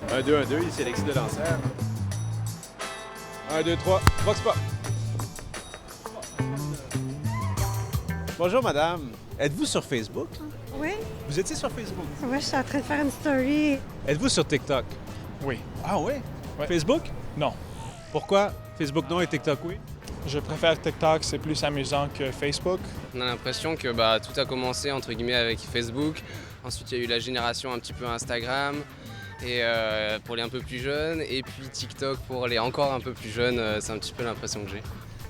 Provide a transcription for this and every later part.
1, 2, 1, 2, ici Alexis de Lanceur. 1, 2, 3, Vox Pop. Bonjour, madame. Êtes-vous sur Facebook? Oui, Vous étiez sur Facebook? je suis en train de faire une story. Êtes-vous sur TikTok? Oui. Ah oui? Ouais. Facebook? Non. Pourquoi Facebook non et TikTok oui? Je préfère TikTok, c'est plus amusant que Facebook. On a l'impression que tout a commencé entre guillemets avec Facebook. Ensuite, il y a eu la génération un petit peu Instagram et pour les un peu plus jeunes. Et puis TikTok pour les encore un peu plus jeunes. C'est un petit peu l'impression que j'ai.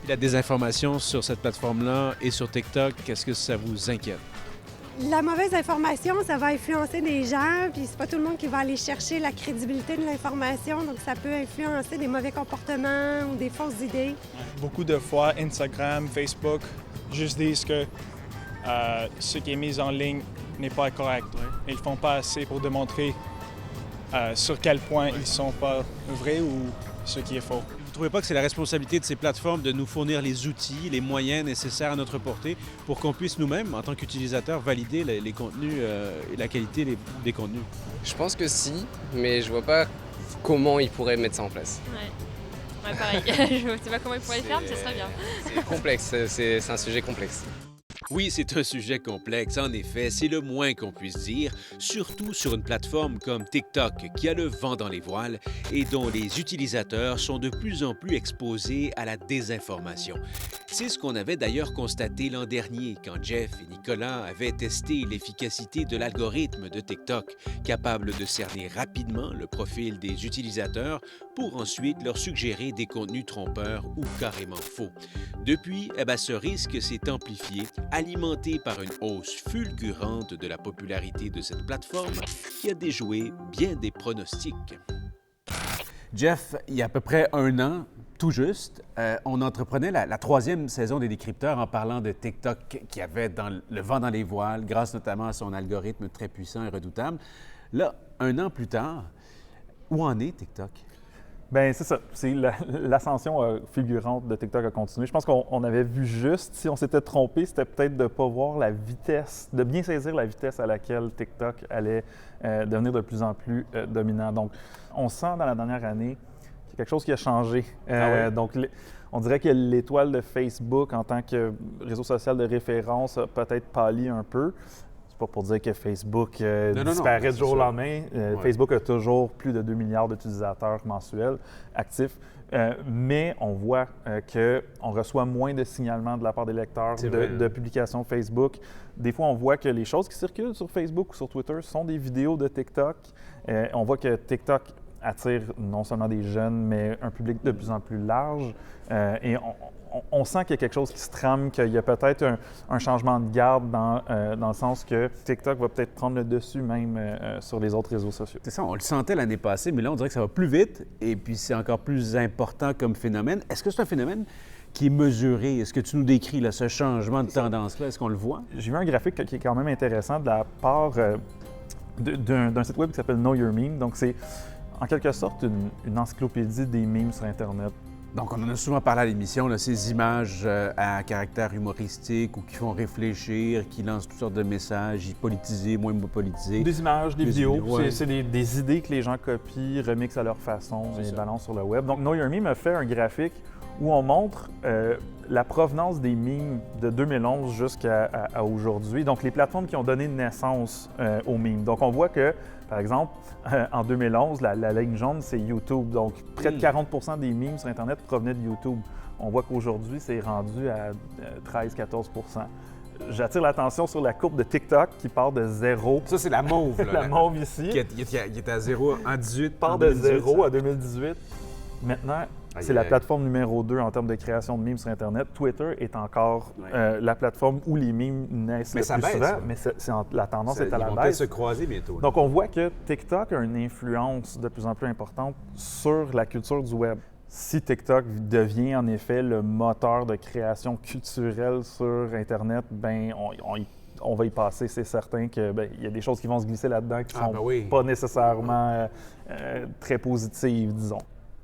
La désinformation sur cette plateforme-là et sur TikTok, est-ce que ça vous inquiète? La mauvaise information, ça va influencer des gens, puis c'est pas tout le monde qui va aller chercher la crédibilité de l'information, donc ça peut influencer des mauvais comportements ou des fausses idées. Beaucoup de fois, Instagram, Facebook, juste disent que ce qui est mis en ligne n'est pas correct. Ils ne font pas assez pour démontrer sur quel point ils ne sont pas vrais ou ce qui est faux. Vous ne trouvez pas que c'est la responsabilité de ces plateformes de nous fournir les outils, les moyens nécessaires à notre portée pour qu'on puisse nous-mêmes, en tant qu'utilisateurs, valider les contenus et la qualité des contenus? Je pense que si, mais je vois pas comment ils pourraient mettre ça en place. Ouais, pareil. Je ne sais pas comment ils pourraient le faire, mais ce serait bien. C'est complexe, c'est un sujet complexe. Oui, c'est un sujet complexe, en effet, c'est le moins qu'on puisse dire, surtout sur une plateforme comme TikTok qui a le vent dans les voiles et dont les utilisateurs sont de plus en plus exposés à la désinformation. C'est ce qu'on avait d'ailleurs constaté l'an dernier quand Jeff et Nicolas avaient testé l'efficacité de l'algorithme de TikTok, capable de cerner rapidement le profil des utilisateurs pour ensuite leur suggérer des contenus trompeurs ou carrément faux. Depuis, ce risque s'est amplifié, alimenté par une hausse fulgurante de la popularité de cette plateforme qui a déjoué bien des pronostics. Jeff, il y a à peu près un an, tout juste, on entreprenait la troisième saison des Décrypteurs en parlant de TikTok qui avait le vent dans les voiles, grâce notamment à son algorithme très puissant et redoutable. Là, un an plus tard, où en est TikTok? Bien, c'est ça. C'est l'ascension fulgurante de TikTok a continué. Je pense qu'on avait vu juste. Si on s'était trompé, c'était peut-être de ne pas voir la vitesse, de bien saisir la vitesse à laquelle TikTok allait devenir de plus en plus dominant. Donc, on sent dans la dernière année qu'il y a quelque chose qui a changé. Donc, on dirait que l'étoile de Facebook en tant que réseau social de référence a peut-être pâli un peu. Pas pour dire que Facebook disparaît du jour au lendemain. Facebook a toujours plus de 2 milliards d'utilisateurs mensuels actifs, mais on voit qu'on reçoit moins de signalements de la part des lecteurs de publications Facebook. Des fois, on voit que les choses qui circulent sur Facebook ou sur Twitter sont des vidéos de TikTok. On voit que TikTok attire non seulement des jeunes, mais un public de plus en plus large. Et on sent qu'il y a quelque chose qui se trame, qu'il y a peut-être un changement de garde dans le sens que TikTok va peut-être prendre le dessus même sur les autres réseaux sociaux. C'est ça, on le sentait l'année passée, mais là, on dirait que ça va plus vite et puis c'est encore plus important comme phénomène. Est-ce que c'est un phénomène qui est mesuré? Est-ce que tu nous décris là, ce changement de tendance-là? Est-ce qu'on le voit? J'ai vu un graphique qui est quand même intéressant de la part d'un site web qui s'appelle Know Your Meme. Donc, c'est en quelque sorte une encyclopédie des memes sur Internet. Donc, on en a souvent parlé à l'émission, là, ces images à caractère humoristique ou qui font réfléchir, qui lancent toutes sortes de messages politisés, moins politisés. Des images, des vidéos. Ouais. C'est des idées que les gens copient, remixent à leur façon et balancent sur le web. Donc, Know Your Meme a fait un graphique où on montre la provenance des memes de 2011 jusqu'à aujourd'hui. Donc, les plateformes qui ont donné naissance aux memes. Donc, on voit que, par exemple, en 2011, la ligne jaune, c'est YouTube. Donc, près de 40 des memes sur Internet provenaient de YouTube. On voit qu'aujourd'hui, c'est rendu à 13-14 J'attire l'attention sur la courbe de TikTok qui part de zéro. Ça, c'est la mauve. Là, la mauve ici. Qui est à zéro en 18. Part de zéro à 2018. Maintenant, c'est la plateforme numéro 2 en termes de création de memes sur Internet. Twitter est encore la plateforme où les memes naissent le plus souvent, mais la tendance est à la baisse. Ils vont peut-être se croiser bientôt. Là. Donc, on voit que TikTok a une influence de plus en plus importante sur la culture du web. Si TikTok devient en effet le moteur de création culturelle sur Internet, ben on va y passer. C'est certain qu'il y a des choses qui vont se glisser là-dedans qui ne sont pas nécessairement très positives, disons.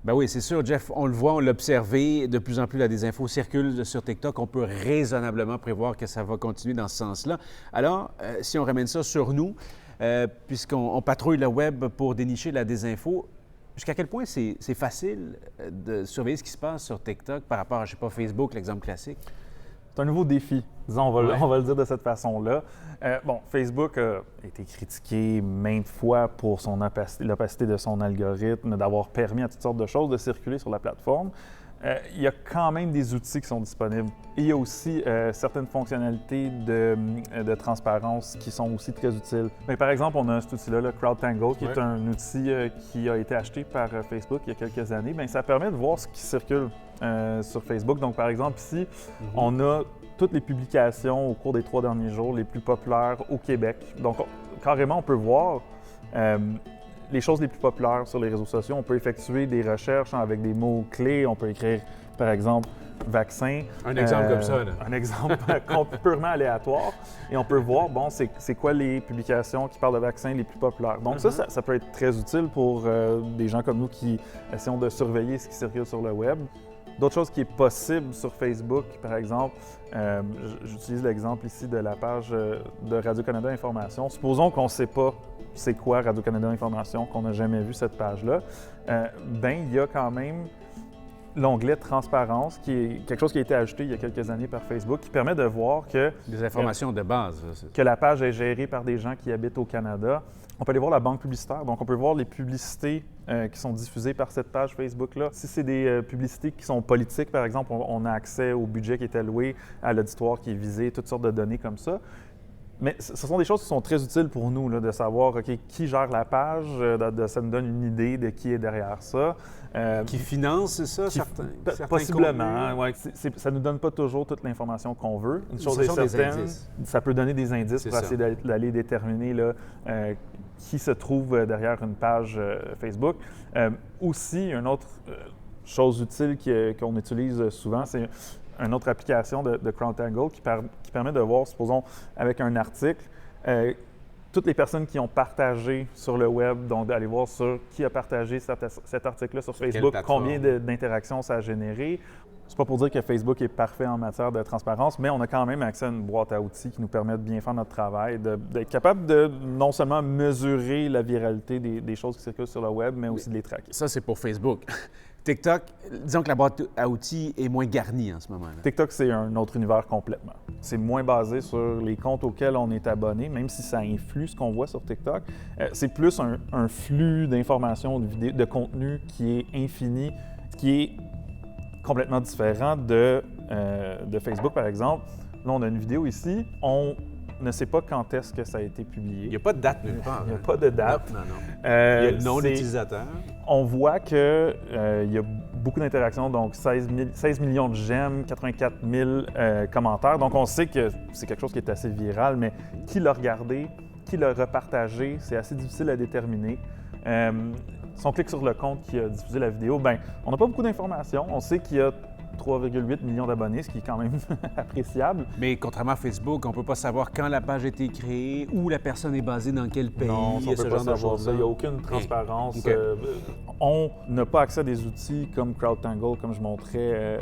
Ben oui, c'est sûr, Jeff, on le voit, on l'a observé, de plus en plus, là, des infos circulent sur TikTok. On peut raisonnablement prévoir que ça va continuer dans ce sens-là. Alors, si on ramène ça sur nous, puisqu'on patrouille le web pour dénicher la désinfo. Jusqu'à quel point c'est facile de surveiller ce qui se passe sur TikTok par rapport à, je sais pas, Facebook, l'exemple classique? C'est un nouveau défi, disons, on va le dire de cette façon-là. Facebook a été critiqué maintes fois pour l'opacité de son algorithme, d'avoir permis à toutes sortes de choses de circuler sur la plateforme. Il y a quand même des outils qui sont disponibles. Et il y a aussi certaines fonctionnalités de transparence qui sont aussi très utiles. Mais par exemple, on a cet outil-là, le CrowdTangle, qui est un outil qui a été acheté par Facebook il y a quelques années. Bien, ça permet de voir ce qui circule sur Facebook. Donc, par exemple, ici, on a toutes les publications au cours des 3 derniers jours les plus populaires au Québec. Donc, carrément, on peut voir les choses les plus populaires sur les réseaux sociaux. On peut effectuer des recherches avec des mots-clés. On peut écrire, par exemple, vaccin. Un exemple comme ça, là. Un exemple purement aléatoire. Et on peut voir, bon, c'est quoi les publications qui parlent de vaccins les plus populaires. Donc ça peut être très utile pour des gens comme nous qui essayons de surveiller ce qui circule sur le web. D'autres choses qui est possible sur Facebook, par exemple, j'utilise l'exemple ici de la page de Radio-Canada Information. Supposons qu'on ne sait pas c'est quoi Radio-Canada Information, qu'on n'a jamais vu cette page-là. Il y a quand même l'onglet Transparence, qui est quelque chose qui a été ajouté il y a quelques années par Facebook, qui permet de voir que... Des informations de base. Que la page est gérée par des gens qui habitent au Canada. On peut aller voir la banque publicitaire, donc on peut voir les publicités qui sont diffusées par cette page Facebook-là. Si c'est des publicités qui sont politiques, par exemple, on a accès au budget qui est alloué, à l'auditoire qui est visé, toutes sortes de données comme ça. Mais ce sont des choses qui sont très utiles pour nous, là, de savoir qui gère la page, ça nous donne une idée de qui est derrière ça. Qui finance, c'est ça, certains possiblement, ouais, ça ne nous donne pas toujours toute l'information qu'on veut. Une chose est certaine, ça peut donner des indices pour essayer d'aller déterminer là, qui se trouve derrière une page Facebook. Aussi, une autre chose utile qu'on utilise souvent, c'est une autre application de CrowdTangle qui permet de voir, supposons, avec un article, toutes les personnes qui ont partagé sur le web, donc d'aller voir sur qui a partagé cet article-là sur Facebook, combien d'interactions ça a généré. C'est pas pour dire que Facebook est parfait en matière de transparence, mais on a quand même accès à une boîte à outils qui nous permet de bien faire notre travail, d'être capable de non seulement mesurer la viralité des choses qui circulent sur le web, mais aussi de les traquer. Ça, c'est pour Facebook. TikTok, disons que la boîte à outils est moins garnie en ce moment-là. TikTok, c'est un autre univers complètement. C'est moins basé sur les comptes auxquels on est abonné, même si ça influe ce qu'on voit sur TikTok. C'est plus un flux d'informations, de contenu qui est infini, qui est complètement différent de Facebook, par exemple. Là, on a une vidéo ici. On ne sait pas quand est-ce que ça a été publié. Il n'y a pas de date nulle part. Il n'y a pas de date. Non. Il y a le nom de l'utilisateur. On voit qu'il y a beaucoup d'interactions, donc 16 millions de j'aime, 84 000 commentaires. Donc, on sait que c'est quelque chose qui est assez viral, mais qui l'a regardé, qui l'a repartagé, c'est assez difficile à déterminer. Si on clique sur le compte qui a diffusé la vidéo, on n'a pas beaucoup d'informations. On sait qu'il y a 3,8 millions d'abonnés, ce qui est quand même appréciable. Mais contrairement à Facebook, on ne peut pas savoir quand la page a été créée, où la personne est basée, dans quel pays. Non, on ne peut pas savoir ça. Il n'y a aucune transparence. Okay. On n'a pas accès à des outils comme CrowdTangle, comme je montrais,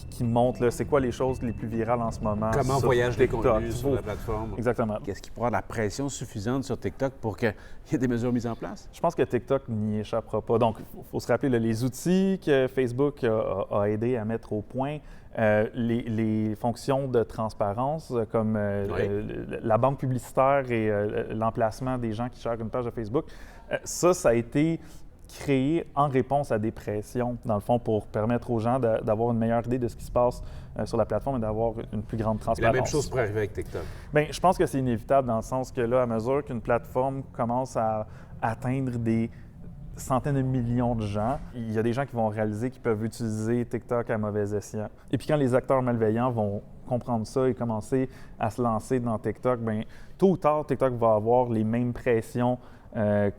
qui montrent c'est quoi les choses les plus virales en ce moment. Comment voyagent les contenus sur la plateforme. Exactement. Qu'est-ce qui pourra avoir la pression suffisante sur TikTok pour qu'il y ait des mesures mises en place? Je pense que TikTok n'y échappera pas. Donc, il faut se rappeler les outils que Facebook a aidé à mettre au point, les fonctions de transparence comme la banque publicitaire et l'emplacement des gens qui gèrent une page de Facebook. Ça a été créé en réponse à des pressions, dans le fond, pour permettre aux gens d'avoir une meilleure idée de ce qui se passe sur la plateforme et d'avoir une plus grande transparence. La même chose pourrait arriver avec TikTok. Bien, je pense que c'est inévitable dans le sens que là, à mesure qu'une plateforme commence à atteindre des centaines de millions de gens, il y a des gens qui vont réaliser qu'ils peuvent utiliser TikTok à mauvais escient. Et puis quand les acteurs malveillants vont comprendre ça et commencer à se lancer dans TikTok, bien, tôt ou tard, TikTok va avoir les mêmes pressions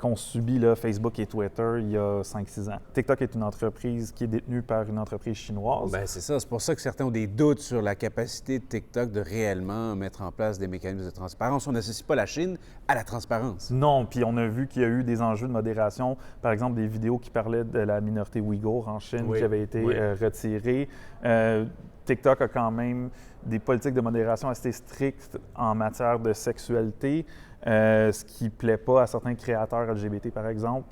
qu'ont subi Facebook et Twitter il y a 5-6 ans. TikTok est une entreprise qui est détenue par une entreprise chinoise. Bien, c'est ça. C'est pour ça que certains ont des doutes sur la capacité de TikTok de réellement mettre en place des mécanismes de transparence. On n'associe pas la Chine à la transparence. Non, puis on a vu qu'il y a eu des enjeux de modération. Par exemple, des vidéos qui parlaient de la minorité ouïghour en Chine qui avaient été retirées. TikTok a quand même des politiques de modération assez strictes en matière de sexualité, ce qui ne plaît pas à certains créateurs LGBT, par exemple.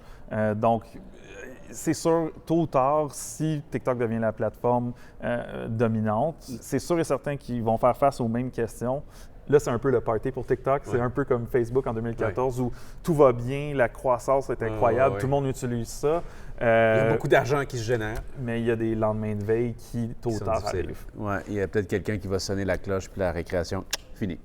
Donc, c'est sûr, tôt ou tard, si TikTok devient la plateforme dominante, c'est sûr et certain qu'ils vont faire face aux mêmes questions. Là, c'est un peu le party pour TikTok. C'est un peu comme Facebook en 2014 où tout va bien, la croissance est incroyable, tout le monde utilise ça. Il y a beaucoup d'argent qui se génère. Mais il y a des lendemains de veille qui, tôt ou tard, arrivent. Ouais, il y a peut-être quelqu'un qui va sonner la cloche puis la récréation, fini.